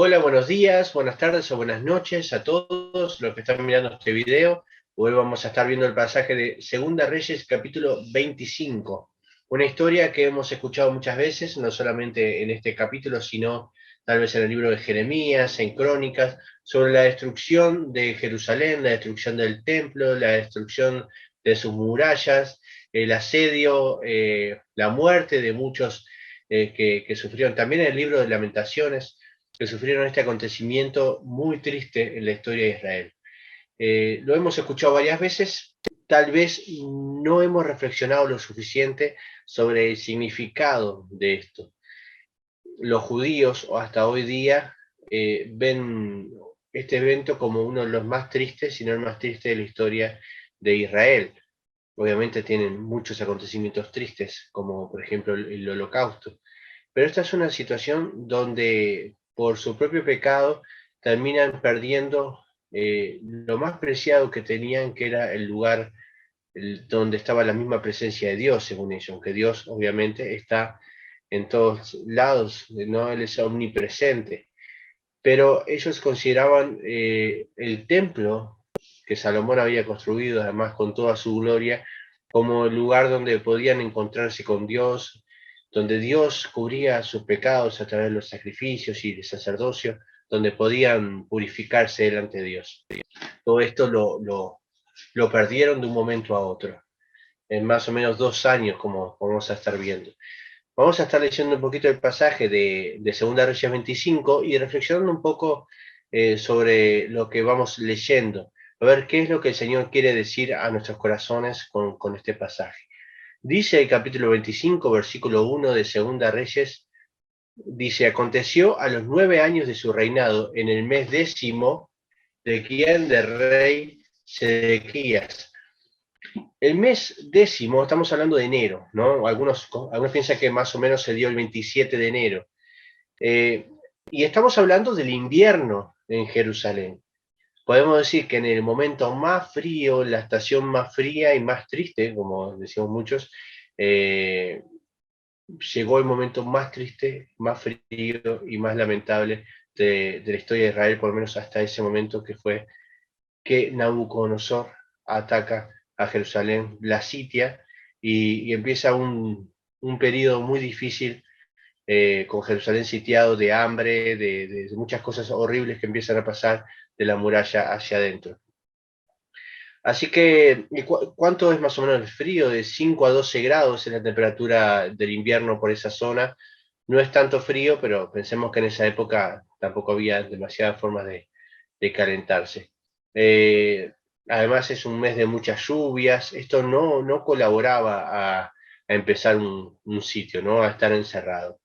Hola, buenos días, buenas tardes o buenas noches a todos los que están mirando este video. Hoy vamos a estar viendo el pasaje de Segunda Reyes, capítulo 25. Una historia que hemos escuchado muchas veces, no solamente en este capítulo, sino tal vez en el libro de Jeremías, en Crónicas, sobre la destrucción de Jerusalén, la destrucción del templo, la destrucción de sus murallas, el asedio, la muerte de muchos que sufrieron. También el libro de Lamentaciones, que sufrieron este acontecimiento muy triste en la historia de Israel. Lo hemos escuchado varias veces, tal vez no hemos reflexionado lo suficiente sobre el significado de esto. Los judíos, o hasta hoy día, ven este evento como uno de los más tristes, si no el más triste de la historia de Israel. Obviamente tienen muchos acontecimientos tristes, como por ejemplo el Holocausto, pero esta es una situación donde por su propio pecado terminan perdiendo lo más preciado que tenían, que era el lugar donde estaba la misma presencia de Dios, según ellos, aunque Dios obviamente está en todos lados, ¿no? Él es omnipresente, pero ellos consideraban el templo que Salomón había construido, además con toda su gloria, como el lugar donde podían encontrarse con Dios, donde Dios cubría sus pecados a través de los sacrificios y el sacerdocio, donde podían purificarse delante de Dios. Todo esto lo perdieron de un momento a otro, en más o menos 2 años, como vamos a estar viendo. Vamos a estar leyendo un poquito el pasaje de Segunda Reyes 25 y reflexionando un poco sobre lo que vamos leyendo, a ver qué es lo que el Señor quiere decir a nuestros corazones con este pasaje. Dice el capítulo 25, versículo 1 de Segunda Reyes, dice: aconteció a los 9 años de su reinado, en el mes 10º, de quien de rey Sedequías. El mes 10º, estamos hablando de enero, ¿no? Algunos piensan que más o menos se dio el 27 de enero. Eh, y estamos hablando del invierno en Jerusalén. Podemos decir que en el momento más frío, la estación más fría y más triste, como decimos muchos, eh, llegó el momento más triste, más frío y más lamentable de la historia de Israel, por lo menos hasta ese momento, que fue que Nabucodonosor ataca a Jerusalén, la sitia, y empieza un periodo muy difícil, con Jerusalén sitiado, de hambre, de muchas cosas horribles que empiezan a pasar de la muralla hacia adentro. Así que, ¿cuánto es más o menos el frío? De 5 a 12 grados es la temperatura del invierno por esa zona. No es tanto frío, pero pensemos que en esa época tampoco había demasiadas formas de calentarse. Eh, Además es un mes de muchas lluvias. Esto no colaboraba a empezar un sitio, ¿no? A estar encerrado.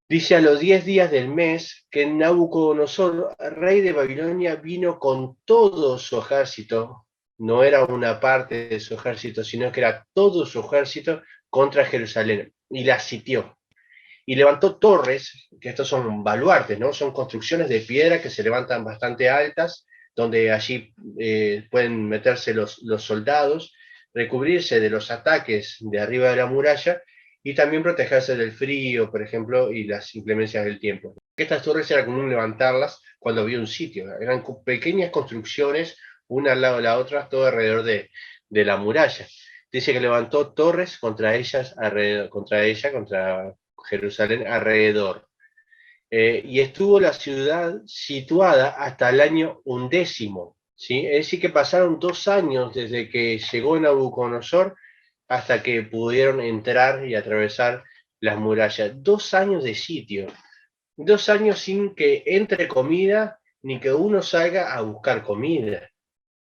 Dice: a los 10 días del mes, que Nabucodonosor, rey de Babilonia, vino con todo su ejército. No era una parte de su ejército, sino que era todo su ejército contra Jerusalén, y la sitió. Y levantó torres, que estos son baluartes, ¿no? Son construcciones de piedra que se levantan bastante altas, donde allí pueden meterse los soldados, recubrirse de los ataques de arriba de la muralla y también protegerse del frío, por ejemplo, y las inclemencias del tiempo. Estas torres era común levantarlas cuando había un sitio. Eran pequeñas construcciones, una al lado de la otra, todo alrededor de la muralla. Dice que levantó torres contra ellas, contra Jerusalén alrededor. Y estuvo la ciudad situada hasta el año 11, ¿sí? Es decir, que pasaron 2 años desde que llegó Nabucodonosor hasta que pudieron entrar y atravesar las murallas. 2 años de sitio, 2 años sin que entre comida ni que uno salga a buscar comida.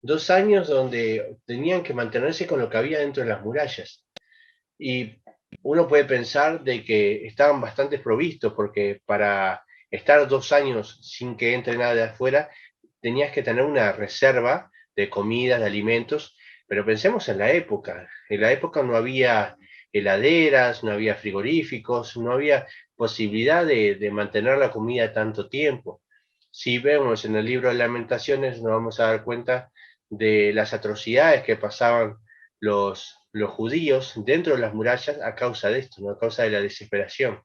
2 años donde tenían que mantenerse con lo que había dentro de las murallas. Y uno puede pensar de que estaban bastante provistos, porque para estar 2 años sin que entre nada de afuera, tenías que tener una reserva de comida, de alimentos, pero pensemos en la época. En la época no había heladeras, no había frigoríficos, no había posibilidad de mantener la comida tanto tiempo. Si vemos en el libro de Lamentaciones, nos vamos a dar cuenta de las atrocidades que pasaban los judíos dentro de las murallas a causa de esto, ¿no? A causa de la desesperación.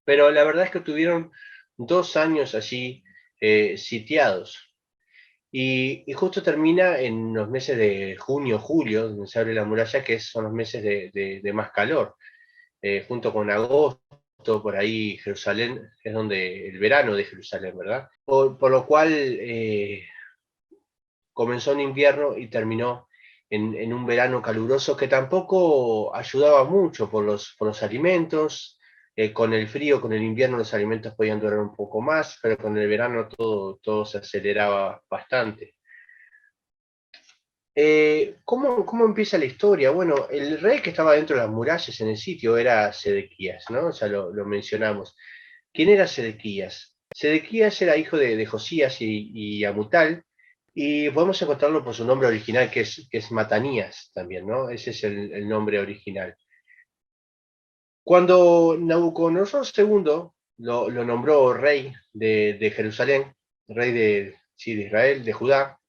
Pero la verdad es que tuvieron 2 años allí sitiados. Y justo termina en los meses de junio, julio, donde se abre la muralla, que son los meses de más calor. Junto con agosto, por ahí Jerusalén es donde el verano de Jerusalén, ¿verdad? Por lo cual comenzó en invierno y terminó en un verano caluroso que tampoco ayudaba mucho por los alimentos. Con el frío, con el invierno, los alimentos podían durar un poco más, pero con el verano todo se aceleraba bastante. ¿Cómo empieza la historia? Bueno, el rey que estaba dentro de las murallas en el sitio era Sedequías, ¿no? Ya lo mencionamos. ¿Quién era Sedequías? Sedequías era hijo de Josías y Amutal, y podemos encontrarlo por su nombre original, que es Matanías también, ¿no? Ese es el nombre original. Cuando Nabucodonosor II lo nombró rey de Jerusalén, rey sí, de Israel, de Judá,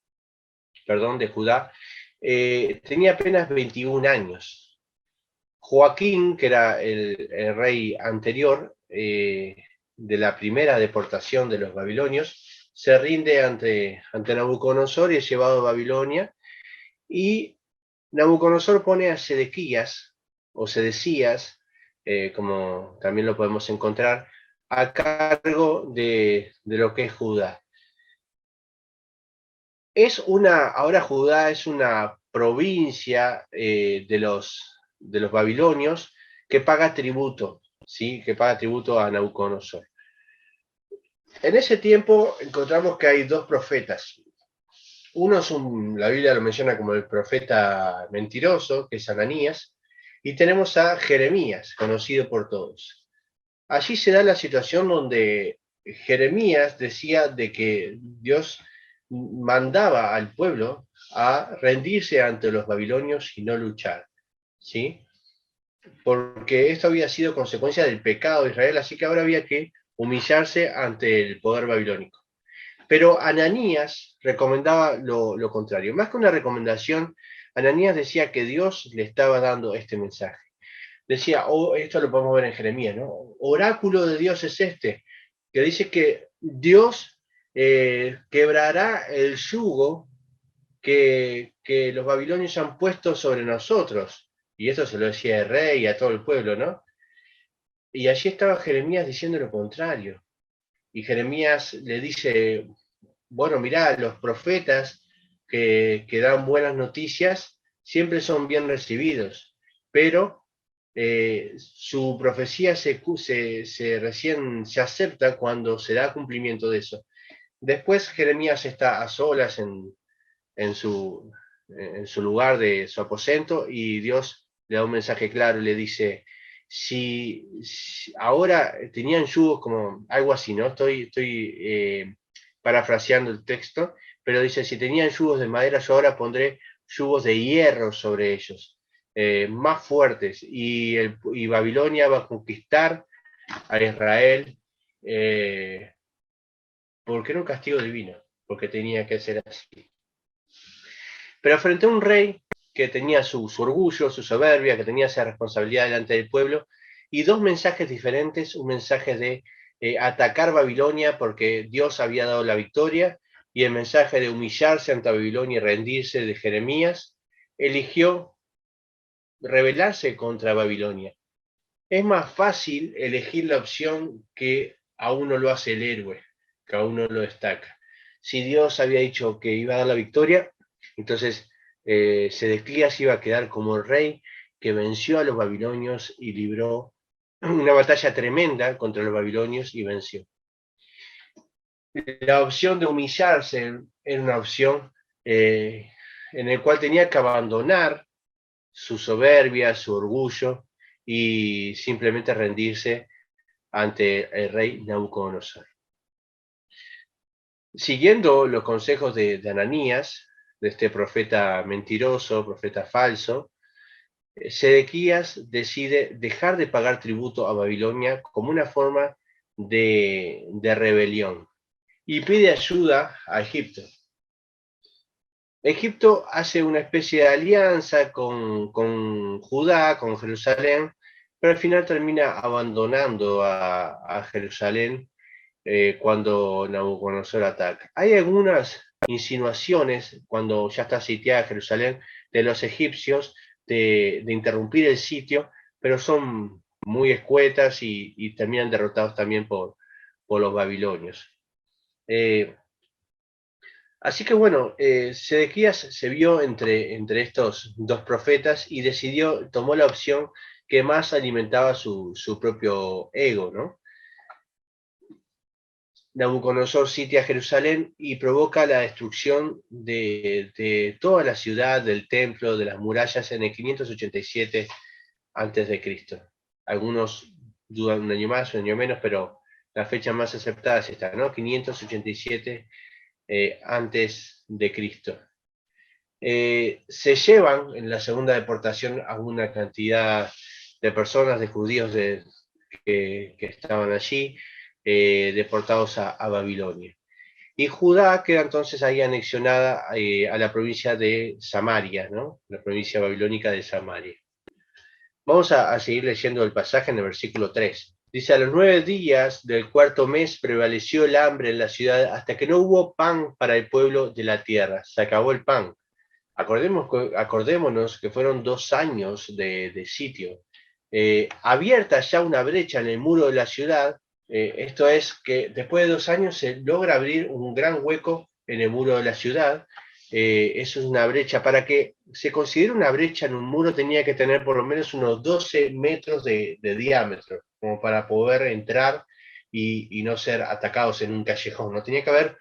perdón, de Judá, tenía apenas 21 años. Joaquín, que era el rey anterior de la primera deportación de los babilonios, se rinde ante Nabucodonosor y es llevado a Babilonia. Y Nabucodonosor pone a Sedequías, o Sedecías, como también lo podemos encontrar, a cargo de lo que es Judá. Ahora Judá es una provincia de los babilonios que paga tributo, ¿sí? Que paga tributo a Nabucodonosor. En ese tiempo encontramos que hay dos profetas. Uno es la Biblia lo menciona como el profeta mentiroso, que es Ananías, y tenemos a Jeremías, conocido por todos. Allí se da la situación donde Jeremías decía de que Dios mandaba al pueblo a rendirse ante los babilonios y no luchar, ¿sí? Porque esto había sido consecuencia del pecado de Israel, así que ahora había que humillarse ante el poder babilónico. Pero Ananías recomendaba lo contrario. Más que una recomendación, Ananías decía que Dios le estaba dando este mensaje. Decía, esto lo podemos ver en Jeremías, ¿no? Oráculo de Dios es este, que dice que Dios quebrará el yugo que los babilonios han puesto sobre nosotros. Y esto se lo decía el rey y a todo el pueblo, ¿no? Y allí estaba Jeremías diciendo lo contrario. Y Jeremías le dice, bueno, mirá, los profetas que dan buenas noticias siempre son bien recibidos, pero su profecía recién se acepta cuando se da cumplimiento de eso. Después Jeremías está a solas en su, en su lugar de su aposento y Dios le da un mensaje claro y le dice, si ahora tenían yugos como algo así, ¿no? Estoy parafraseando el texto, pero dice, si tenían yugos de madera, yo ahora pondré yugos de hierro sobre ellos, más fuertes, y Babilonia va a conquistar a Israel porque era un castigo divino, porque tenía que ser así. Pero frente a un rey que tenía su orgullo, su soberbia, que tenía esa responsabilidad delante del pueblo, y dos mensajes diferentes, un mensaje de atacar Babilonia porque Dios había dado la victoria, y el mensaje de humillarse ante Babilonia y rendirse de Jeremías, eligió rebelarse contra Babilonia. Es más fácil elegir la opción que a uno lo hace el héroe, que a uno lo destaca. Si Dios había dicho que iba a dar la victoria, entonces Sedecías iba a quedar como el rey que venció a los babilonios y libró una batalla tremenda contra los babilonios y venció. La opción de humillarse era una opción en la cual tenía que abandonar su soberbia, su orgullo y simplemente rendirse ante el rey Nabucodonosor. Siguiendo los consejos de Ananías, de este profeta mentiroso, profeta falso, Sedequías decide dejar de pagar tributo a Babilonia como una forma de rebelión y pide ayuda a Egipto. Egipto hace una especie de alianza con Judá, con Jerusalén, pero al final termina abandonando a Jerusalén cuando Nabucodonosor ataca. Hay algunas insinuaciones, cuando ya está sitiada Jerusalén, de los egipcios de interrumpir el sitio, pero son muy escuetas y terminan derrotados también por los babilonios. Así que bueno, Sedequías se vio entre estos dos profetas y tomó la opción que más alimentaba su propio ego, ¿no? Nabucodonosor sitia Jerusalén y provoca la destrucción de toda la ciudad, del templo, de las murallas en el 587 antes de Cristo. Algunos dudan un año más, un año menos, pero la fecha más aceptada es esta, ¿no? 587 antes de Cristo. Se llevan en la segunda deportación a una cantidad de personas, de judíos que estaban allí, deportados a Babilonia. Y Judá queda entonces ahí anexionada a la provincia de Samaria, ¿no? La provincia babilónica de Samaria. Vamos a seguir leyendo el pasaje en el versículo 3. Dice, a los 9 días del cuarto mes prevaleció el hambre en la ciudad hasta que no hubo pan para el pueblo de la tierra. Se acabó el pan. Acordémonos que fueron 2 años de sitio. Abierta ya una brecha en el muro de la ciudad, esto es que después de 2 años se logra abrir un gran hueco en el muro de la ciudad. Eso es una brecha. Para que se considere una brecha en un muro tenía que tener por lo menos unos 12 metros de diámetro, como para poder entrar y no ser atacados en un callejón. No tenía que haber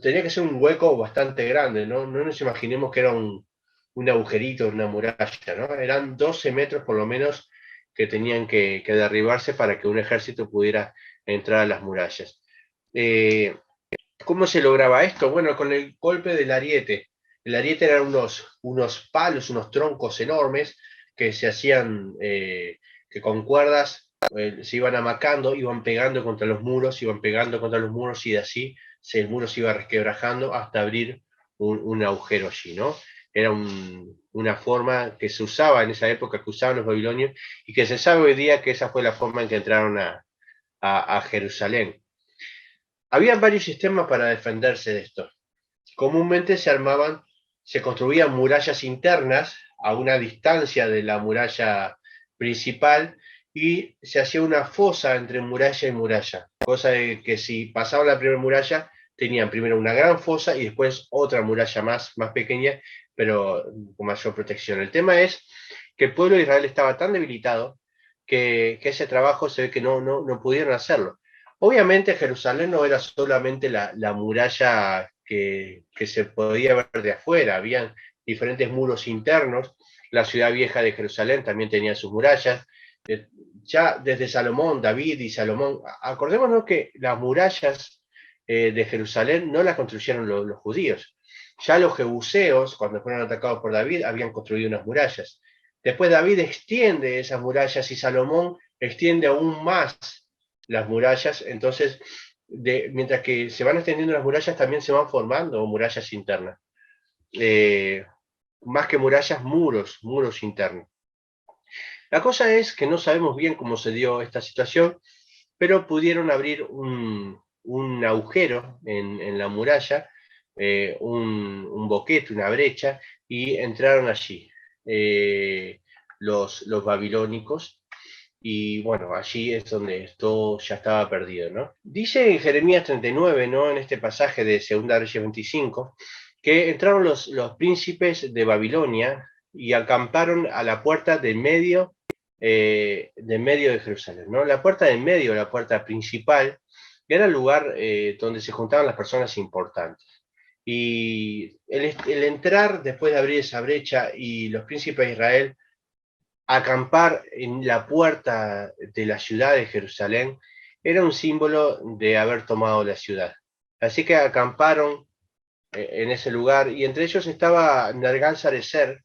tenía que ser un hueco bastante grande, ¿no? No nos imaginemos que era un agujerito, una muralla, ¿no? Eran 12 metros por lo menos que tenían que derribarse para que un ejército pudiera entrar a las murallas. ¿Cómo se lograba esto? Bueno, con el golpe del ariete. El ariete eran unos palos, unos troncos enormes que se hacían, que con cuerdas se iban amacando, iban pegando contra los muros, iban pegando contra los muros y de así el muro se iba resquebrajando hasta abrir un agujero allí, ¿no? Era una forma que se usaba en esa época, que usaban los babilonios y que se sabe hoy día que esa fue la forma en que entraron a Jerusalén. Había varios sistemas para defenderse de esto. Comúnmente se construían murallas internas a una distancia de la muralla principal y se hacía una fosa entre muralla y muralla, cosa de que si pasaban la primera muralla tenían primero una gran fosa y después otra muralla más pequeña, pero con mayor protección. El tema es que el pueblo de Israel estaba tan debilitado que ese trabajo se ve que no pudieron hacerlo. Obviamente Jerusalén no era solamente la muralla que se podía ver de afuera, habían diferentes muros internos, la ciudad vieja de Jerusalén también tenía sus murallas, ya desde Salomón, David y Salomón, acordémonos que las murallas de Jerusalén no las construyeron los judíos, ya los jebuseos, cuando fueron atacados por David, habían construido unas murallas. Después David extiende esas murallas y Salomón extiende aún más las murallas, entonces, mientras que se van extendiendo las murallas, también se van formando murallas internas. Más que murallas, muros internos. La cosa es que no sabemos bien cómo se dio esta situación, pero pudieron abrir un agujero en la muralla, un boquete, una brecha, y entraron allí los babilónicos. Y bueno, allí es donde todo ya estaba perdido, ¿no? Dice en Jeremías 39, ¿no? En este pasaje de 2 Reyes 25, que entraron los príncipes de Babilonia y acamparon a la puerta del medio de Jerusalén, ¿no? La puerta del medio, la puerta principal, era el lugar donde se juntaban las personas importantes. Y el entrar después de abrir esa brecha y los príncipes de Israel acampar en la puerta de la ciudad de Jerusalén era un símbolo de haber tomado la ciudad. Así que acamparon en ese lugar y entre ellos estaba Nergal-Sarecer,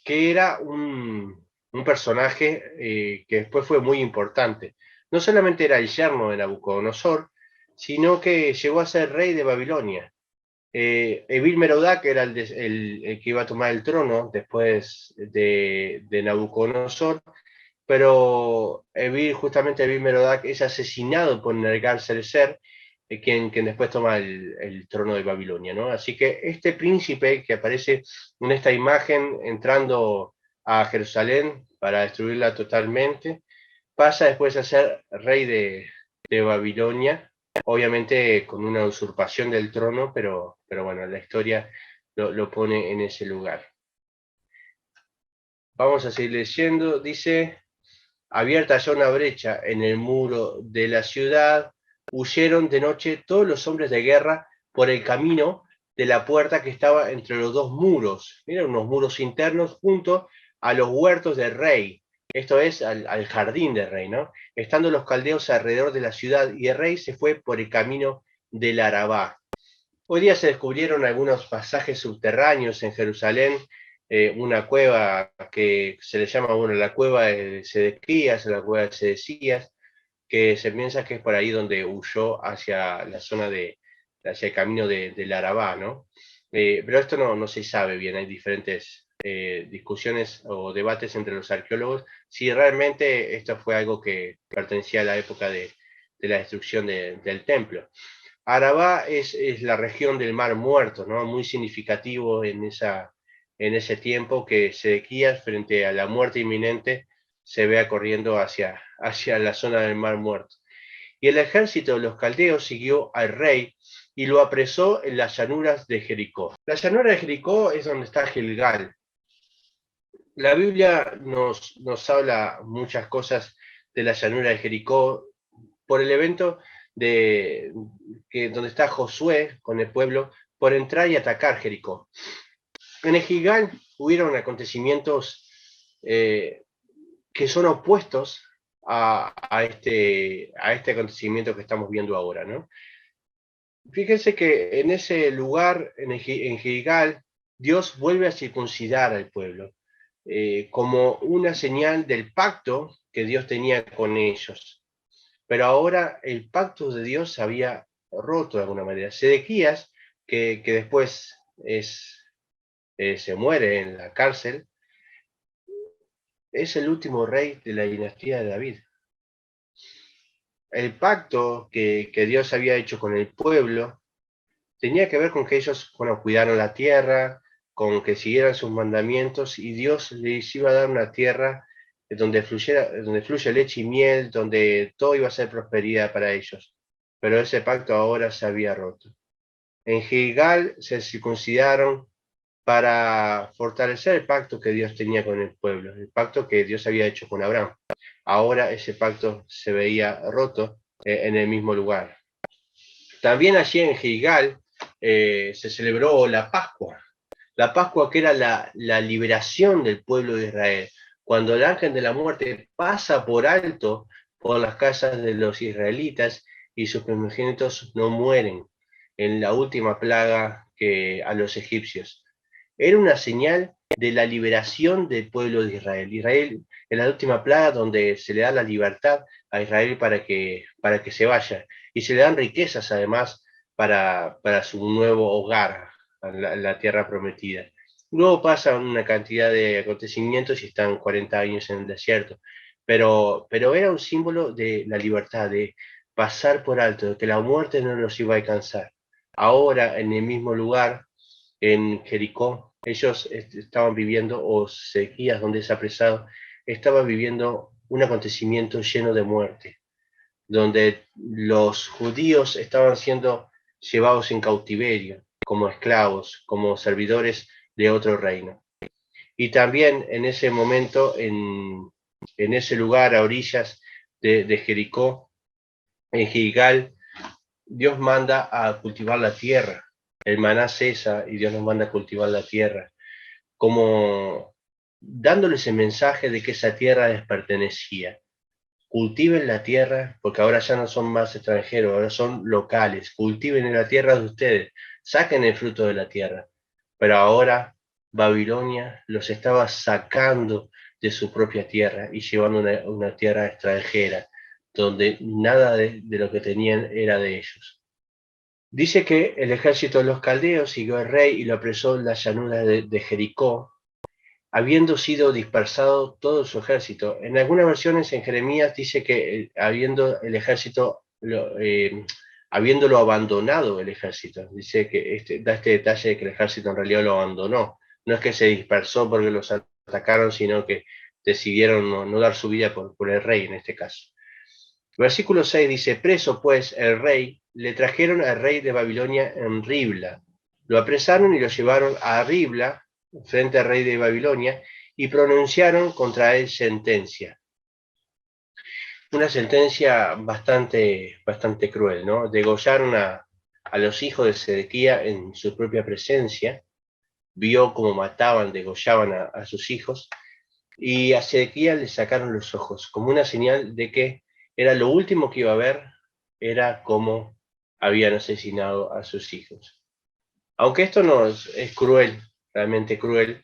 que era un personaje que después fue muy importante. No solamente era el yerno de Nabucodonosor, sino que llegó a ser rey de Babilonia. Evil Merodach era el que iba a tomar el trono después de Nabucodonosor, pero justamente Evil Merodach es asesinado por Nergal-Sharezer, quien después toma el trono de Babilonia, ¿no? Así que este príncipe que aparece en esta imagen entrando a Jerusalén para destruirla totalmente, pasa después a ser rey de Babilonia, obviamente con una usurpación del trono, pero bueno, la historia lo pone en ese lugar. Vamos a seguir leyendo, dice: abierta ya una brecha en el muro de la ciudad, huyeron de noche todos los hombres de guerra por el camino de la puerta que estaba entre los dos muros. Miren, unos muros internos junto a los huertos del rey. Esto es al jardín del rey, ¿no? Estando los caldeos alrededor de la ciudad, y el rey se fue por el camino del Arabá. Hoy día se descubrieron algunos pasajes subterráneos en Jerusalén, una cueva que se le llama, bueno, la cueva de Sedequías, la cueva de Sedecías, que se piensa que es por ahí donde huyó hacia la zona hacia el camino del Arabá, ¿no? Pero esto no se sabe bien, hay diferentes discusiones o debates entre los arqueólogos si realmente esto fue algo que pertenecía a la época de la destrucción del templo. Arabá es la región del Mar Muerto, ¿no? Muy significativo en ese tiempo, que Sedequías, frente a la muerte inminente, se vea corriendo hacia la zona del Mar Muerto. Y el ejército de los caldeos siguió al rey y lo apresó en las llanuras de Jericó. La llanura de Jericó es donde está Gilgal. La Biblia nos habla muchas cosas de la llanura de Jericó por el evento donde está Josué con el pueblo por entrar y atacar Jericó. En el Gilgal hubieron acontecimientos que son opuestos a este acontecimiento que estamos viendo ahora, ¿no? Fíjense que en ese lugar, en Gilgal, Dios vuelve a circuncidar al pueblo, como una señal del pacto que Dios tenía con ellos. Pero ahora el pacto de Dios se había roto de alguna manera. Sedequías, que después se muere en la cárcel, es el último rey de la dinastía de David. El pacto que Dios había hecho con el pueblo tenía que ver con que ellos, bueno, cuidaron la tierra, con que siguieran sus mandamientos, y Dios les iba a dar una tierra donde fluye leche y miel, donde todo iba a ser prosperidad para ellos. Pero ese pacto ahora se había roto. En Gilgal se circuncidaron para fortalecer el pacto que Dios tenía con el pueblo, el pacto que Dios había hecho con Abraham. Ahora ese pacto se veía roto en el mismo lugar. También allí en Gilgal se celebró la Pascua que era la liberación del pueblo de Israel, cuando el ángel de la muerte pasa por alto por las casas de los israelitas y sus primogénitos no mueren en la última plaga a los egipcios. Era una señal de la liberación del pueblo de Israel. Israel en la última plaga, donde se le da la libertad a Israel para que se vaya, y se le dan riquezas además para su nuevo hogar, la tierra prometida. Luego pasan una cantidad de acontecimientos y están 40 años en el desierto, pero era un símbolo de la libertad, de pasar por alto, de que la muerte no los iba a alcanzar. Ahora, en el mismo lugar, en Jericó, ellos estaban viviendo, o Sedequías, donde es apresado, estaba viviendo un acontecimiento lleno de muerte, donde los judíos estaban siendo llevados en cautiverio, como esclavos, como servidores de otro reino. Y también en ese momento, en ese lugar a orillas de Jericó, en Gilgal, Dios manda a cultivar la tierra. El maná cesa y Dios nos manda a cultivar la tierra, como dándoles el mensaje de que esa tierra les pertenecía. Cultiven la tierra, porque ahora ya no son más extranjeros, ahora son locales. Cultiven en la tierra de ustedes, saquen el fruto de la tierra. Pero ahora Babilonia los estaba sacando de su propia tierra y llevando una tierra extranjera, donde nada de lo que tenían era de ellos. Dice que el ejército de los caldeos siguió al rey y lo apresó en la llanura de Jericó, habiendo sido dispersado todo su ejército. En algunas versiones en Jeremías dice que habiendo el ejército, habiéndolo abandonado el ejército. Dice que da este detalle de que el ejército en realidad lo abandonó. No es que se dispersó porque los atacaron, sino que decidieron no dar su vida por el rey en este caso. Versículo 6 dice, preso pues el rey, le trajeron al rey de Babilonia en Ribla. Lo apresaron y lo llevaron a Ribla, frente al rey de Babilonia, y pronunciaron contra él sentencia. Una sentencia bastante cruel, ¿no? Degollaron a los hijos de Sedequía en su propia presencia, vio cómo mataban, degollaban a sus hijos, y a Sedequía le sacaron los ojos, como una señal de que era lo último que iba a ver, era cómo habían asesinado a sus hijos. Aunque esto no es cruel, realmente cruel,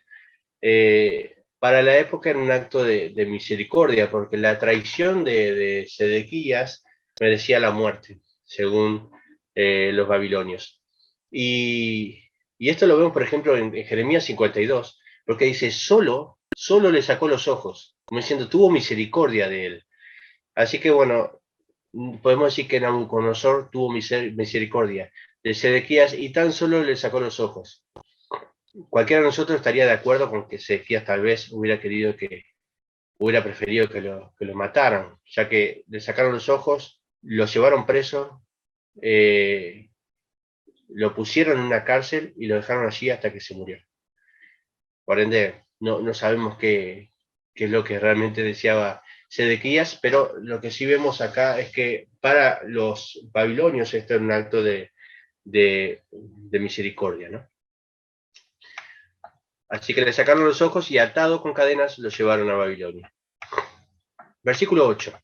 para la época era un acto de misericordia, porque la traición de Sedequías merecía la muerte, según los babilonios. Y esto lo vemos, por ejemplo, en Jeremías 52, porque dice, solo le sacó los ojos, como diciendo, tuvo misericordia de él. Así que bueno, podemos decir que Nabucodonosor tuvo misericordia de Sedequías y tan solo le sacó los ojos. Cualquiera de nosotros estaría de acuerdo con que Sedequías tal vez hubiera preferido que lo mataran, ya que le sacaron los ojos, lo llevaron preso, lo pusieron en una cárcel y lo dejaron allí hasta que se murió. Por ende, no sabemos qué es lo que realmente deseaba Sedequías, pero lo que sí vemos acá es que para los babilonios esto era un acto de misericordia, ¿no? Así que le sacaron los ojos y atado con cadenas lo llevaron a Babilonia. Versículo 8.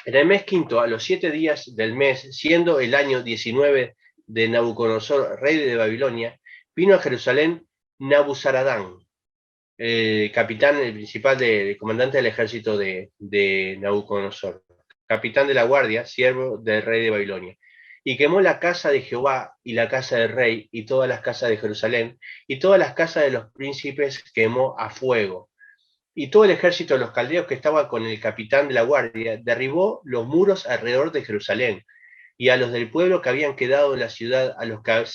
En el mes quinto, a los 7 días del mes, siendo el año 19 de Nabucodonosor, rey de Babilonia, vino a Jerusalén Nabuzaradán, el capitán, el principal, el comandante del ejército de Nabucodonosor, capitán de la guardia, siervo del rey de Babilonia. Y quemó la casa de Jehová y la casa del rey y todas las casas de Jerusalén y todas las casas de los príncipes quemó a fuego. Y todo el ejército de los caldeos que estaba con el capitán de la guardia derribó los muros alrededor de Jerusalén, y a los del pueblo que habían quedado en la ciudad, a los que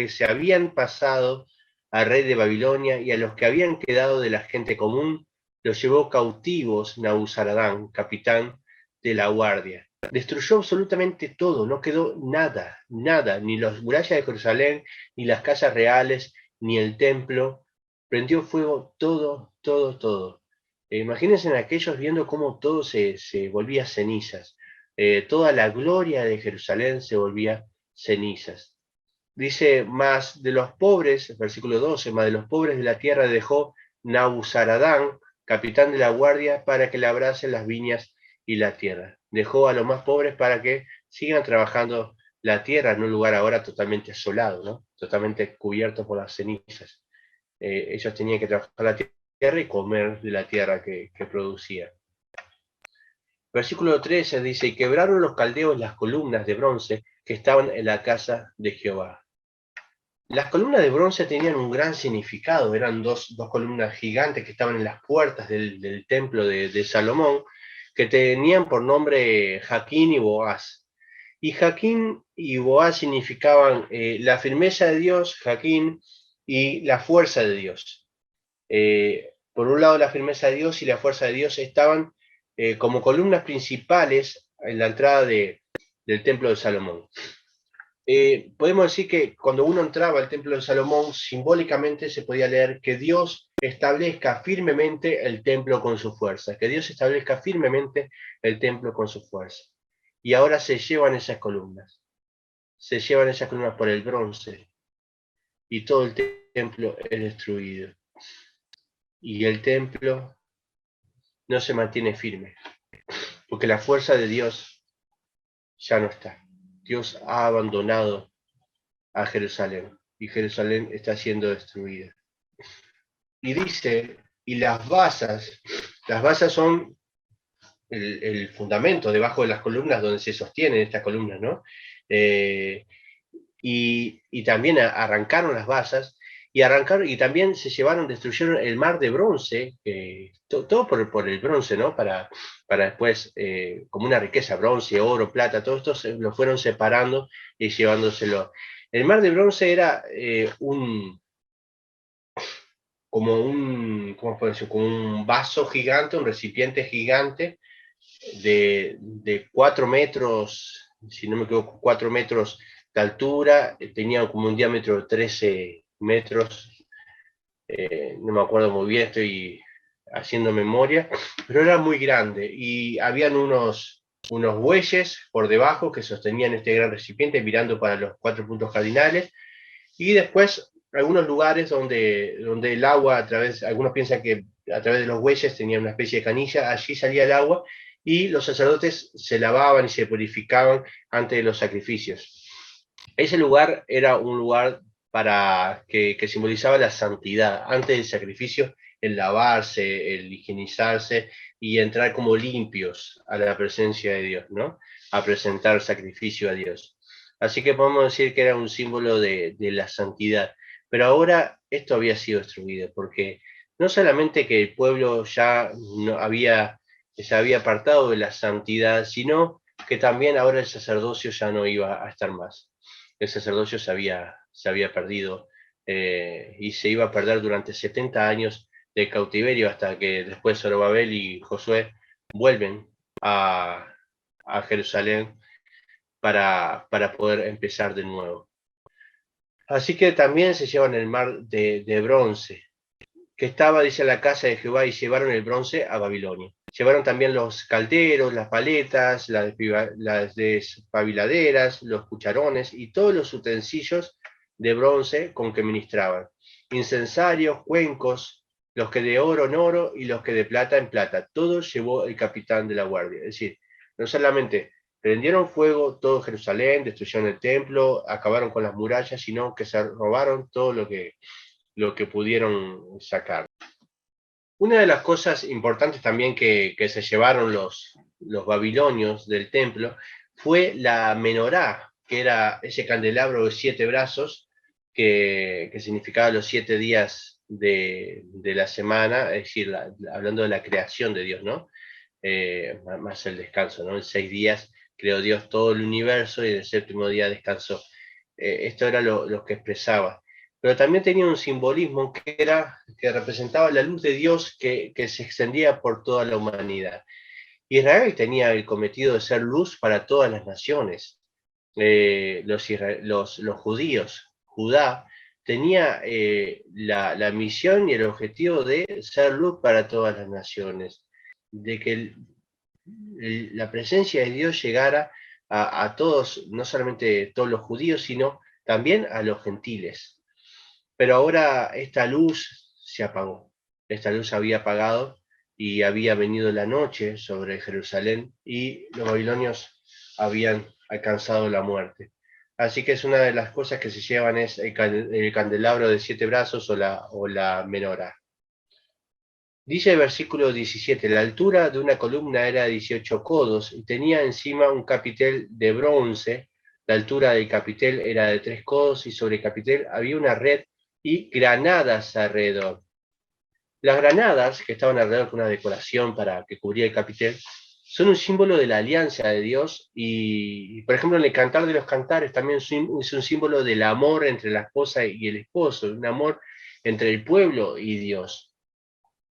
se habían pasado al rey de Babilonia y a los que habían quedado de la gente común, los llevó cautivos Nabuzaradán, capitán de la guardia. Destruyó absolutamente todo, no quedó nada, ni las murallas de Jerusalén, ni las casas reales, ni el templo. Prendió fuego todo. Imagínense en aquellos viendo cómo todo se volvía cenizas. Toda la gloria de Jerusalén se volvía cenizas. Dice, más de los pobres, versículo 12, más de los pobres de la tierra dejó Nabuzaradán, capitán de la guardia, para que labrasen las viñas y la tierra. Dejó a los más pobres para que sigan trabajando la tierra en un lugar ahora totalmente asolado, ¿no? Totalmente cubierto por las cenizas. Ellos tenían que trabajar la tierra y comer de la tierra que producía. Versículo 13 dice, y quebraron los caldeos las columnas de bronce que estaban en la casa de Jehová. Las columnas de bronce tenían un gran significado, eran dos columnas gigantes que estaban en las puertas del templo de Salomón, que tenían por nombre Jaquín y Boaz. Y Jaquín y Boaz significaban la firmeza de Dios, Jaquín, y la fuerza de Dios. Por un lado la firmeza de Dios y la fuerza de Dios estaban como columnas principales en la entrada del templo de Salomón. Podemos decir que cuando uno entraba al templo de Salomón, simbólicamente se podía leer que Dios establezca firmemente el templo con su fuerza, que Dios establezca firmemente el templo con su fuerza. Y ahora se llevan esas columnas por el bronce, y todo el templo es destruido. Y el templo no se mantiene firme, porque la fuerza de Dios ya no está. Dios ha abandonado a Jerusalén, y Jerusalén está siendo destruida. Y dice, y las basas son el fundamento debajo de las columnas donde se sostienen estas columnas, ¿no? Y también arrancaron las basas, y arrancaron, y también se llevaron, destruyeron el mar de bronce, todo por el bronce, ¿no? Para después, como una riqueza, bronce, oro, plata, todo esto lo fueron separando y llevándoselo. El mar de bronce era ¿cómo puedo decir? Como un vaso gigante, un recipiente gigante de 4 metros, si no me equivoco, 4 metros de altura, tenía como un diámetro de 13 metros, no me acuerdo muy bien, estoy haciendo memoria, pero era muy grande y habían unos bueyes por debajo que sostenían este gran recipiente mirando para los 4 puntos cardinales, y después algunos lugares donde el agua, algunos piensan que a través de los bueyes tenía una especie de canilla, allí salía el agua y los sacerdotes se lavaban y se purificaban antes de los sacrificios. Ese lugar era un lugar que simbolizaba la santidad. Antes del sacrificio, el lavarse, el higienizarse y entrar como limpios a la presencia de Dios, ¿no? A presentar sacrificio a Dios. Así que podemos decir que era un símbolo de la santidad. Pero ahora esto había sido destruido, porque no solamente que el pueblo ya no se había apartado de la santidad, sino que también ahora el sacerdocio ya no iba a estar más. El sacerdocio se había perdido, y se iba a perder durante 70 años de cautiverio, hasta que después Zorobabel y Josué vuelven a, a Jerusalén para poder empezar de nuevo. Así que también se llevan el mar de bronce, que estaba, dice, la casa de Jehová, y llevaron el bronce a Babilonia. Llevaron también los calderos, las paletas, las despabiladeras, los cucharones y todos los utensilios de bronce con que ministraban. Incensarios, cuencos, los que de oro en oro y los que de plata en plata. Todo llevó el capitán de la guardia. Es decir, no solamente prendieron fuego todo Jerusalén, destruyeron el templo, acabaron con las murallas, sino que se robaron todo lo que pudieron sacar. Una de las cosas importantes también que se llevaron los babilonios del templo fue la menorá, que era ese candelabro de 7 brazos que significaba los 7 días de la semana, es decir, hablando de la creación de Dios, ¿no? Más el descanso, ¿no? En 6 días creó Dios todo el universo y en el séptimo día descansó. Esto era lo que expresaba. Pero también tenía un simbolismo que representaba la luz de Dios que se extendía por toda la humanidad. Israel tenía el cometido de ser luz para todas las naciones. Los judíos, Judá, tenía la misión y el objetivo de ser luz para todas las naciones, de que la presencia de Dios llegara a todos, no solamente todos los judíos, sino también a los gentiles. Pero ahora esta luz se apagó. Esta luz había apagado y había venido la noche sobre Jerusalén y los babilonios habían alcanzado la muerte. Así que es una de las cosas que se llevan, es el candelabro de 7 brazos o la menorá. Dice el versículo 17, la altura de una columna era 18 codos y tenía encima un capitel de bronce. La altura del capitel era de 3 codos y sobre el capitel había una red y granadas alrededor. Las granadas, que estaban alrededor con una decoración para que cubría el capitel, son un símbolo de la alianza de Dios y, por ejemplo, en el Cantar de los Cantares también es un símbolo del amor entre la esposa y el esposo, un amor entre el pueblo y Dios.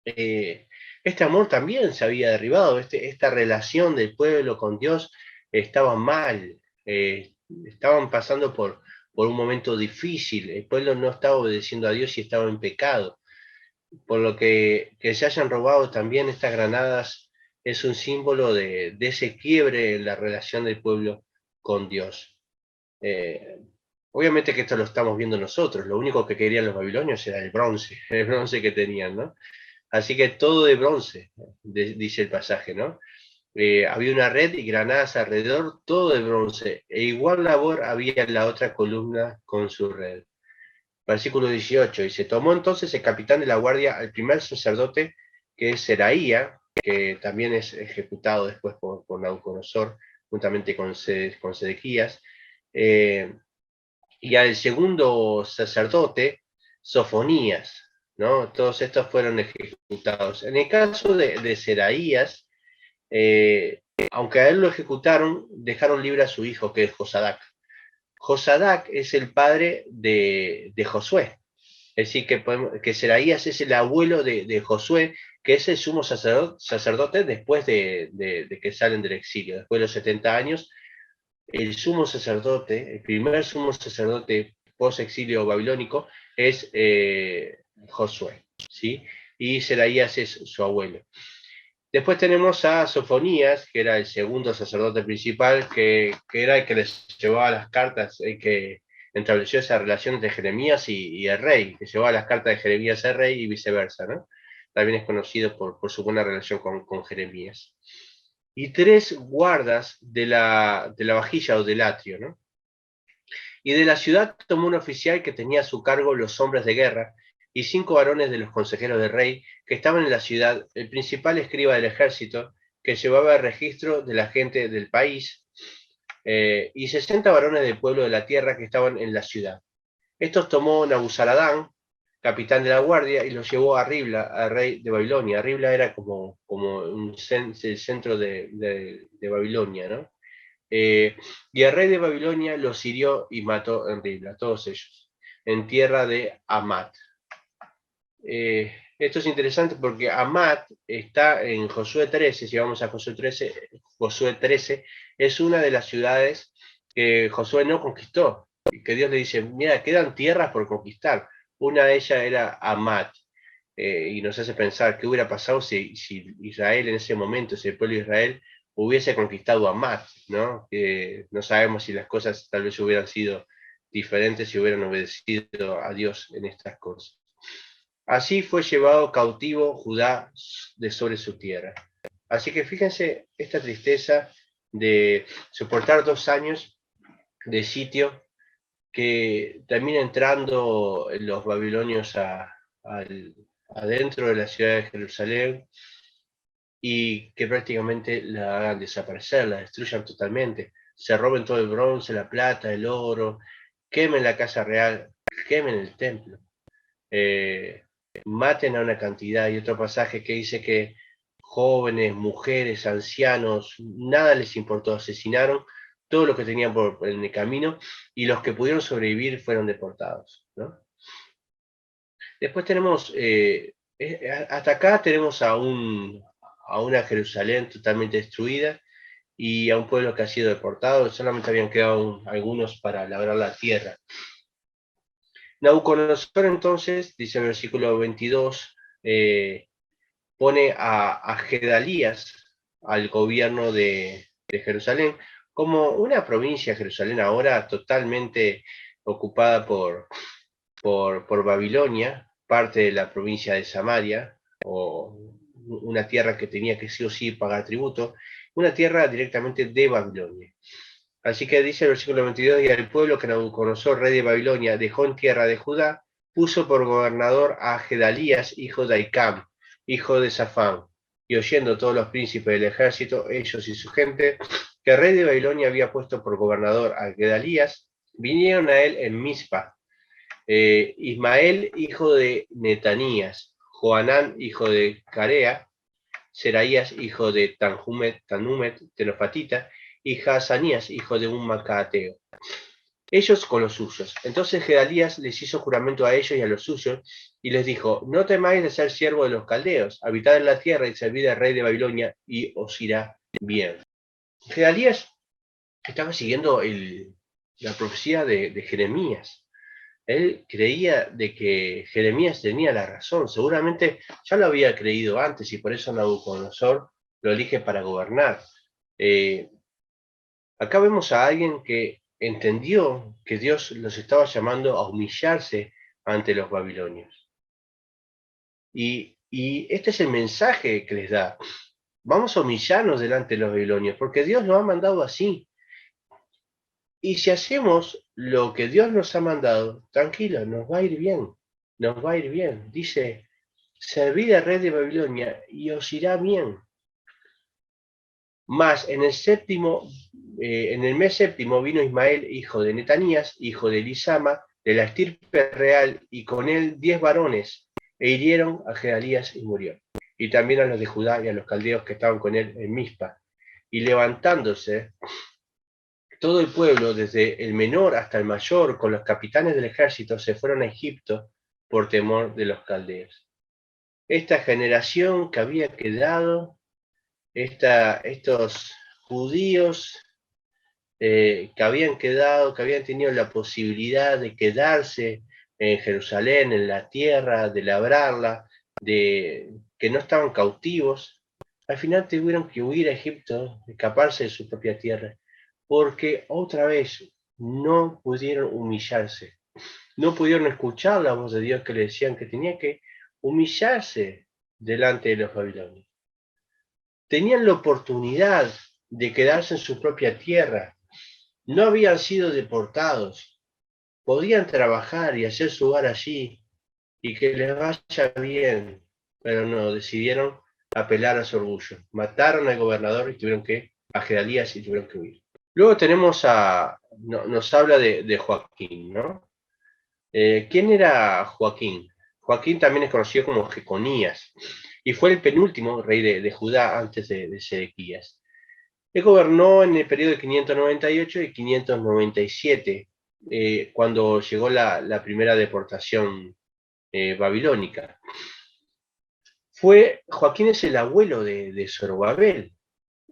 Este amor también se había derribado, esta relación del pueblo con Dios estaba mal, estaban pasando por un momento difícil, el pueblo no estaba obedeciendo a Dios y estaba en pecado, por lo que se hayan robado también estas granadas es un símbolo de ese quiebre en la relación del pueblo con Dios. Eh, Obviamente que esto lo estamos viendo nosotros, lo único que querían los babilonios era el bronce que tenían, ¿no? Así que todo de bronce, dice el pasaje, ¿no? Había una red y granadas alrededor, todo de bronce, e igual labor había en la otra columna con su red. Versículo 18, y se tomó entonces el capitán de la guardia al primer sacerdote, que es Seraía, que también es ejecutado después por Nabucodonosor, juntamente con Sedequías, y al segundo sacerdote, Sofonías, ¿no? Todos estos fueron ejecutados. En el caso de Seraías, aunque a él lo ejecutaron, dejaron libre a su hijo, que es Josadac. Josadac es el padre de Josué. Es decir, que Seraías es el abuelo de Josué, que es el sumo sacerdote después de que salen del exilio, después de los 70 años. El sumo sacerdote, el primer sumo sacerdote post-exilio babilónico es Josué, ¿sí? Y Seraías es su abuelo. Después tenemos a Sofonías, que era el segundo sacerdote principal, que era el que les llevaba las cartas, el que estableció esa relación entre Jeremías y el rey, que llevaba las cartas de Jeremías al rey y viceversa, ¿no? También es conocido por su buena relación con Jeremías. Y tres guardas de la vajilla o del atrio, ¿no? Y de la ciudad tomó un oficial que tenía a su cargo los hombres de guerra, y 5 varones de los consejeros del rey que estaban en la ciudad, el principal escriba del ejército, que llevaba el registro de la gente del país, y 60 varones del pueblo de la tierra que estaban en la ciudad. Estos tomó Nabuzaradán, capitán de la guardia, y los llevó a Ribla, al rey de Babilonia. Ribla era como el centro de Babilonia, ¿no? Y el rey de Babilonia los hirió y mató en Ribla, todos ellos, en tierra de Amat. Esto es interesante porque Amat está en Josué 13, si vamos a Josué 13 es una de las ciudades que Josué no conquistó, y que Dios le dice, mira, quedan tierras por conquistar. Una de ellas era Amat, y nos hace pensar qué hubiera pasado si Israel en ese momento, si el pueblo de Israel hubiese conquistado Amat, ¿no? No sabemos si las cosas tal vez hubieran sido diferentes si hubieran obedecido a Dios en estas cosas. Así fue llevado cautivo Judá de sobre su tierra. Así que fíjense esta tristeza de soportar 2 años de sitio, que termina entrando los babilonios adentro de la ciudad de Jerusalén, y que prácticamente la hagan desaparecer, la destruyan totalmente, se roben todo el bronce, la plata, el oro, quemen la casa real, quemen el templo. Maten a una cantidad. Y otro pasaje que dice que jóvenes, mujeres, ancianos, nada les importó, asesinaron todo lo que tenían en el camino, y los que pudieron sobrevivir fueron deportados, ¿no? Después tenemos, hasta acá tenemos a una Jerusalén totalmente destruida y a un pueblo que ha sido deportado, solamente habían quedado algunos para labrar la tierra. Nabucodonosor entonces, dice el versículo 22, pone a Gedalías al gobierno de Jerusalén, como una provincia, Jerusalén ahora totalmente ocupada por Babilonia, parte de la provincia de Samaria, o una tierra que tenía que sí o sí pagar tributo, una tierra directamente de Babilonia. Así que dice el versículo 22, y al pueblo que Nabucodonosor, rey de Babilonia, dejó en tierra de Judá, puso por gobernador a Gedalías, hijo de Ahicam, hijo de Safán. Y oyendo todos los príncipes del ejército, ellos y su gente, que el rey de Babilonia había puesto por gobernador a Gedalías, vinieron a él en Mizpa. Ismael, hijo de Netanías, Joanán, hijo de Carea, Seraías, hijo de Tanumet, Telofatita, y Hazanías, hijo de un Macaateo. Ellos con los suyos. Entonces Gedalías les hizo juramento a ellos y a los suyos, y les dijo, no temáis de ser siervo de los caldeos, habitad en la tierra y servid al rey de Babilonia, y os irá bien. Gedalías estaba siguiendo la profecía de Jeremías. Él creía de que Jeremías tenía la razón, seguramente ya lo había creído antes, y por eso Nabucodonosor lo elige para gobernar. Acá vemos a alguien que entendió que Dios los estaba llamando a humillarse ante los babilonios. Y este es el mensaje que les da. Vamos a humillarnos delante de los babilonios, porque Dios nos ha mandado así. Y si hacemos lo que Dios nos ha mandado, tranquilo, nos va a ir bien. Nos va a ir bien. Dice, servid al rey de Babilonia y os irá bien. Mas en el mes séptimo vino Ismael, hijo de Netanías, hijo de Elisama, de la estirpe real, y con él 10 varones, e hirieron a Gedalías y murió. Y también a los de Judá y a los caldeos que estaban con él en Mizpa. Y levantándose todo el pueblo, desde el menor hasta el mayor, con los capitanes del ejército, se fueron a Egipto por temor de los caldeos. Esta generación que había quedado, estos judíos que habían quedado, que habían tenido la posibilidad de quedarse en Jerusalén, en la tierra, de labrarla, de que no estaban cautivos, al final tuvieron que huir a Egipto, escaparse de su propia tierra, porque otra vez no pudieron humillarse, no pudieron escuchar la voz de Dios que le decían que tenía que humillarse delante de los babilonios. Tenían la oportunidad de quedarse en su propia tierra, no habían sido deportados, podían trabajar y hacer su hogar allí y que les vaya bien, pero no, decidieron apelar a su orgullo. Mataron al gobernador y tuvieron que, a Gedalías, y tuvieron que huir. Luego tenemos nos habla de Joaquín, ¿no? ¿Quién era Joaquín? Joaquín también es conocido como Jeconías y fue el penúltimo rey de Judá antes de Sedequías. Él gobernó en el periodo de 598 y 597, cuando llegó la primera deportación babilónica. Joaquín es el abuelo de Zorobabel,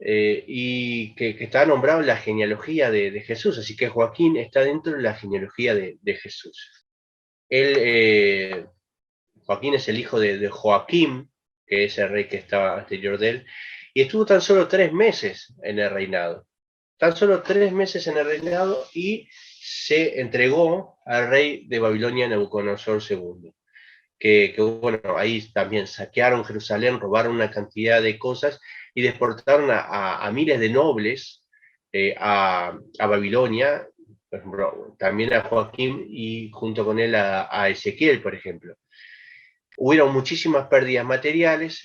y que está nombrado en la genealogía de Jesús, así que Joaquín está dentro de la genealogía de Jesús. Joaquín es el hijo de Joaquim, que es el rey que estaba anterior de él, y estuvo tan solo 3 meses en el reinado. Tan solo 3 meses en el reinado y se entregó al rey de Babilonia, Nabucodonosor II. Bueno, ahí también saquearon Jerusalén, robaron una cantidad de cosas y deportaron a miles de nobles a Babilonia, por ejemplo, también a Joaquín y junto con él a Ezequiel, por ejemplo. Hubieron muchísimas pérdidas materiales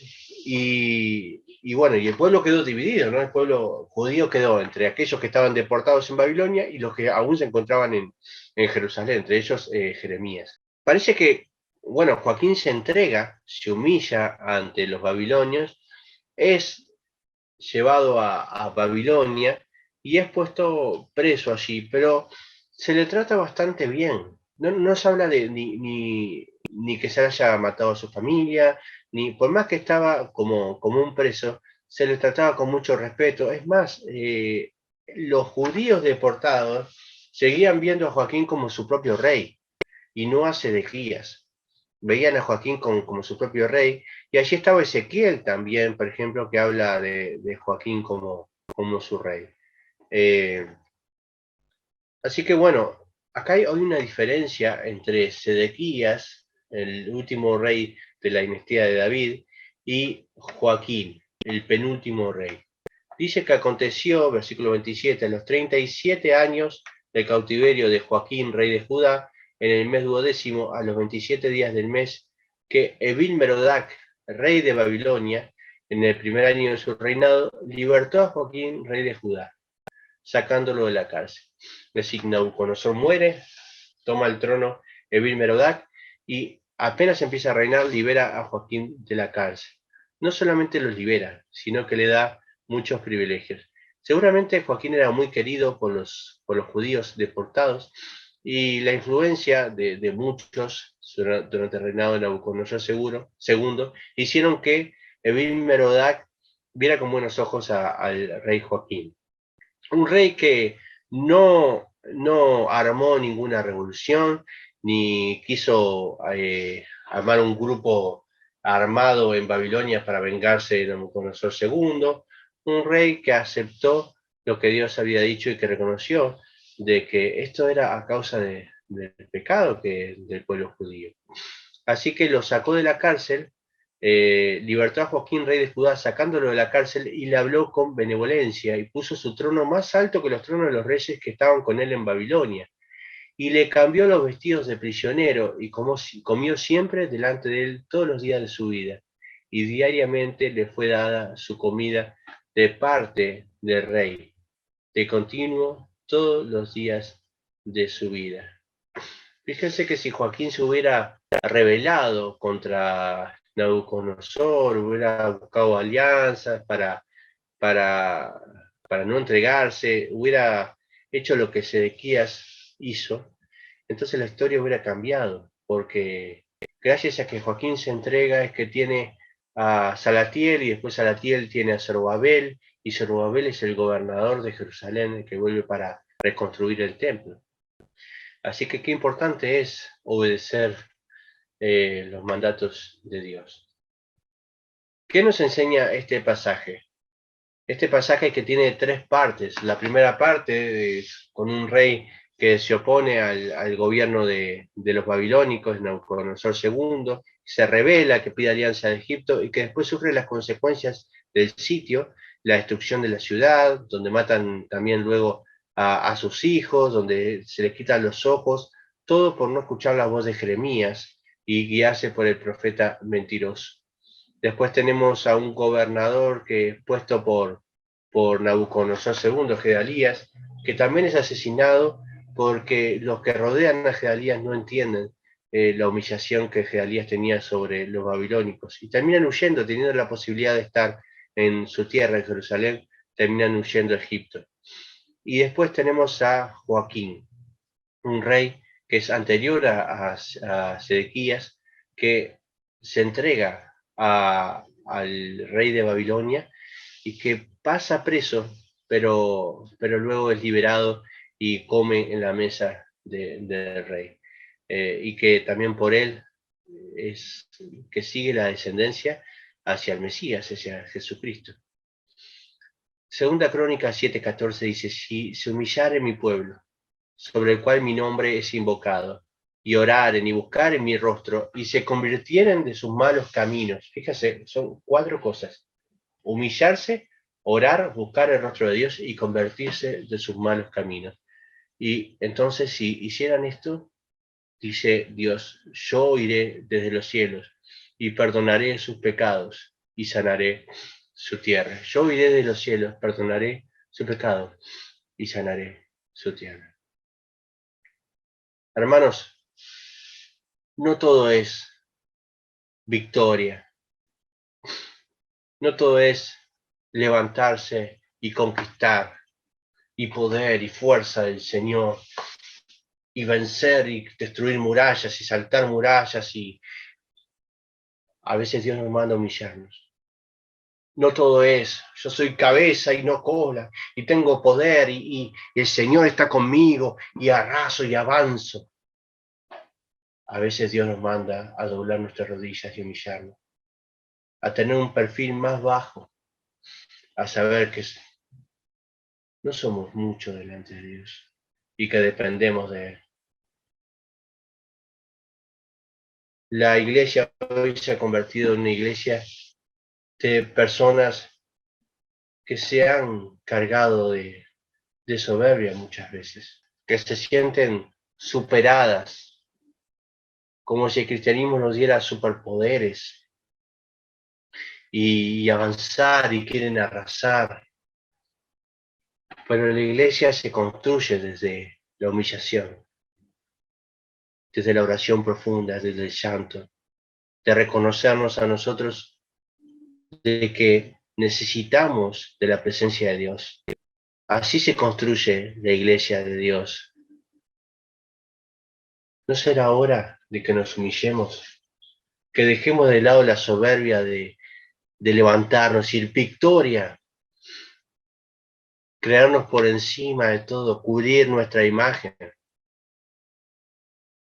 y bueno, y el pueblo quedó dividido, ¿no? El pueblo judío quedó entre aquellos que estaban deportados en Babilonia y los que aún se encontraban en Jerusalén, entre ellos Jeremías. Parece que, bueno, Joaquín se entrega, se humilla ante los babilonios, es llevado a Babilonia y es puesto preso allí, pero se le trata bastante bien. No se habla de ni que se haya matado a su familia, ni por más que estaba como un preso, se le trataba con mucho respeto. Es más, los judíos deportados seguían viendo a Joaquín como su propio rey y no a Sedequías. Veían a Joaquín como su propio rey, y allí estaba Ezequiel también, por ejemplo, que habla de Joaquín como su rey. Eh, Así que bueno, acá hay una diferencia entre Sedequías, el último rey de la dinastía de David, y Joaquín, el penúltimo rey. Dice que aconteció, versículo 27, a los 37 años del cautiverio de Joaquín, rey de Judá, en el mes 12º, a los 27 días del mes, que Evil-Merodach, rey de Babilonia, en el primer año de su reinado, libertó a Joaquín, rey de Judá, sacándolo de la cárcel. Nabucodonosor muere, toma el trono Evil-Merodach y apenas empieza a reinar, libera a Joaquín de la cárcel. No solamente lo libera, sino que le da muchos privilegios. Seguramente Joaquín era muy querido por los judíos deportados y la influencia de muchos durante el reinado de Nabucodonosor II hicieron que Evil-Merodach viera con buenos ojos al rey Joaquín. Un rey que no armó ninguna revolución, ni quiso armar un grupo armado en Babilonia para vengarse de Nabucodonosor II, un rey que aceptó lo que Dios había dicho y que reconoció de que esto era a causa del pecado del pueblo judío. Así que lo sacó de la cárcel, libertó a Joaquín, rey de Judá, sacándolo de la cárcel y le habló con benevolencia y puso su trono más alto que los tronos de los reyes que estaban con él en Babilonia. Y le cambió los vestidos de prisionero y comió siempre delante de él todos los días de su vida. Y diariamente le fue dada su comida de parte del rey, de continuo todos los días de su vida. Fíjense que si Joaquín se hubiera rebelado contra Nabucodonosor, hubiera buscado alianzas para, para no entregarse, hubiera hecho lo que Sedequías hizo, entonces la historia hubiera cambiado, porque gracias a que Joaquín se entrega es que tiene a Salatiel y después Salatiel tiene a Zorobabel y Zorobabel es el gobernador de Jerusalén el que vuelve para reconstruir el templo. Así que qué importante es obedecer los mandatos de Dios. ¿Qué nos enseña este pasaje? Este pasaje que tiene tres partes. La primera parte es con un rey que se opone al gobierno de los babilónicos, Nabucodonosor II, se revela, que pide alianza de Egipto y que después sufre las consecuencias del sitio, la destrucción de la ciudad, donde matan también luego a sus hijos, donde se les quitan los ojos, todo por no escuchar la voz de Jeremías y guiarse por el profeta mentiroso. Después tenemos a un gobernador que es puesto por Nabucodonosor II, Gedalías, que también es asesinado porque los que rodean a Gedalías no entienden la humillación que Gedalías tenía sobre los babilónicos y terminan huyendo, teniendo la posibilidad de estar en su tierra, en Jerusalén, terminan huyendo a Egipto. Y después tenemos a Joaquín, un rey que es anterior a Sedequías, que se entrega al rey de Babilonia y que pasa preso, pero luego es liberado y come en la mesa del rey. Y que también por él es que sigue la descendencia hacia el Mesías, hacia Jesucristo. Segunda Crónica 7:14 dice, si se humillare mi pueblo, sobre el cual mi nombre es invocado, y oraren y buscaren mi rostro, y se convirtieren de sus malos caminos. Fíjese, son cuatro cosas. Humillarse, orar, buscar el rostro de Dios y convertirse de sus malos caminos. Y entonces, si hicieran esto, dice Dios, yo iré desde los cielos y perdonaré sus pecados y sanaré su tierra. Yo iré desde los cielos, perdonaré su pecado y sanaré su tierra. Hermanos, no todo es victoria, no todo es levantarse y conquistar y poder y fuerza del Señor y vencer y destruir murallas y saltar murallas y a veces Dios nos manda a humillarnos. No todo es, yo soy cabeza y no cola y tengo poder y el Señor está conmigo y arraso y avanzo. A veces Dios nos manda a doblar nuestras rodillas y humillarnos, a tener un perfil más bajo, a saber que no somos mucho delante de Dios y que dependemos de Él. La iglesia hoy se ha convertido en una iglesia de personas que se han cargado de soberbia muchas veces, que se sienten superadas, como si el cristianismo nos diera superpoderes y avanzar y quieren arrasar. Pero la iglesia se construye desde la humillación, desde la oración profunda, desde el llanto, de reconocernos a nosotros de que necesitamos de la presencia de Dios. Así se construye la iglesia de Dios. ¿No será hora de que nos humillemos? Que dejemos de lado la soberbia de levantarnos y ir victoria, crearnos por encima de todo, cubrir nuestra imagen.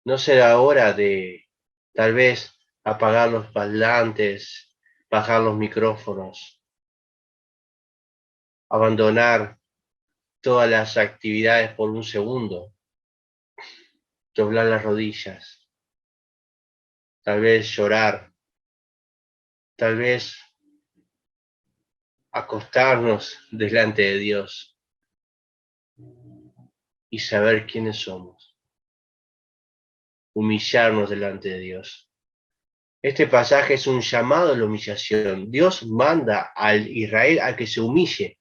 ¿No será hora de tal vez apagar los parlantes, bajar los micrófonos, abandonar todas las actividades por un segundo, doblar las rodillas, tal vez llorar, tal vez acostarnos delante de Dios y saber quiénes somos, humillarnos delante de Dios? Este pasaje es un llamado a la humillación. Dios manda al Israel a que se humille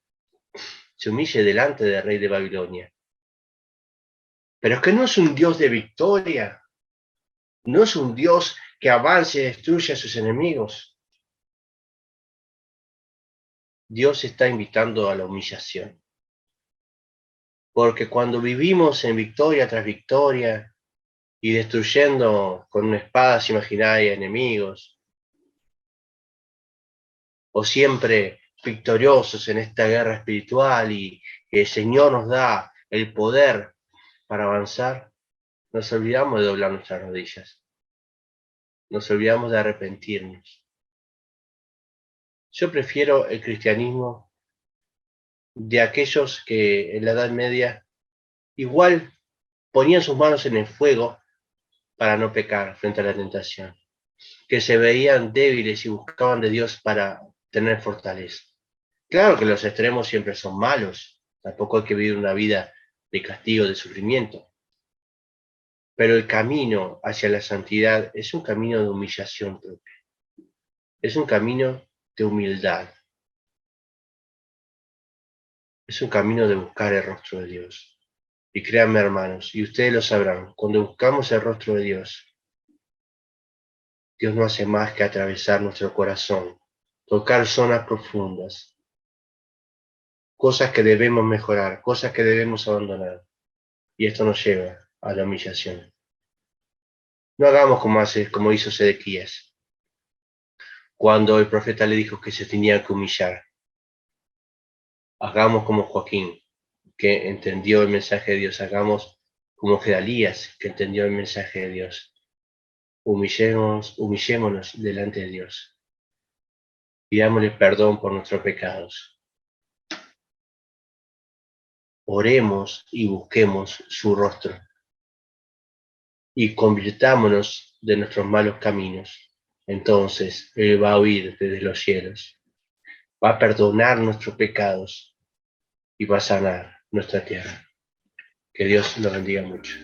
delante del rey de Babilonia. Pero es que no es un Dios de victoria, No es un Dios que avance y destruye a sus enemigos. Dios está invitando a la humillación. Porque cuando vivimos en victoria tras victoria y destruyendo con espadas imaginarias enemigos, o siempre victoriosos en esta guerra espiritual y el Señor nos da el poder para avanzar, nos olvidamos de doblar nuestras rodillas, nos olvidamos de arrepentirnos. Yo prefiero el cristianismo de aquellos que en la Edad Media igual ponían sus manos en el fuego para no pecar frente a la tentación, que se veían débiles y buscaban de Dios para tener fortaleza. Claro que los extremos siempre son malos, tampoco hay que vivir una vida de castigo, de sufrimiento, pero el camino hacia la santidad es un camino de humillación propia, es un camino de humildad, es un camino de buscar el rostro de Dios. Y créanme, hermanos, y ustedes lo sabrán, cuando buscamos el rostro de Dios, Dios no hace más que atravesar nuestro corazón, tocar zonas profundas, cosas que debemos mejorar, cosas que debemos abandonar. Y esto nos lleva a la humillación. No hagamos como hizo Sedequías, cuando el profeta le dijo que se tenía que humillar. Hagamos como Joaquín, que entendió el mensaje de Dios. Hagamos como Gedalías, que entendió el mensaje de Dios. Humillémonos delante de Dios. Pidámosle perdón por nuestros pecados. Oremos y busquemos su rostro. Y convirtámonos de nuestros malos caminos. Entonces Él va a oír desde los cielos. Va a perdonar nuestros pecados y va a sanar nuestra tierra. Que Dios los bendiga mucho.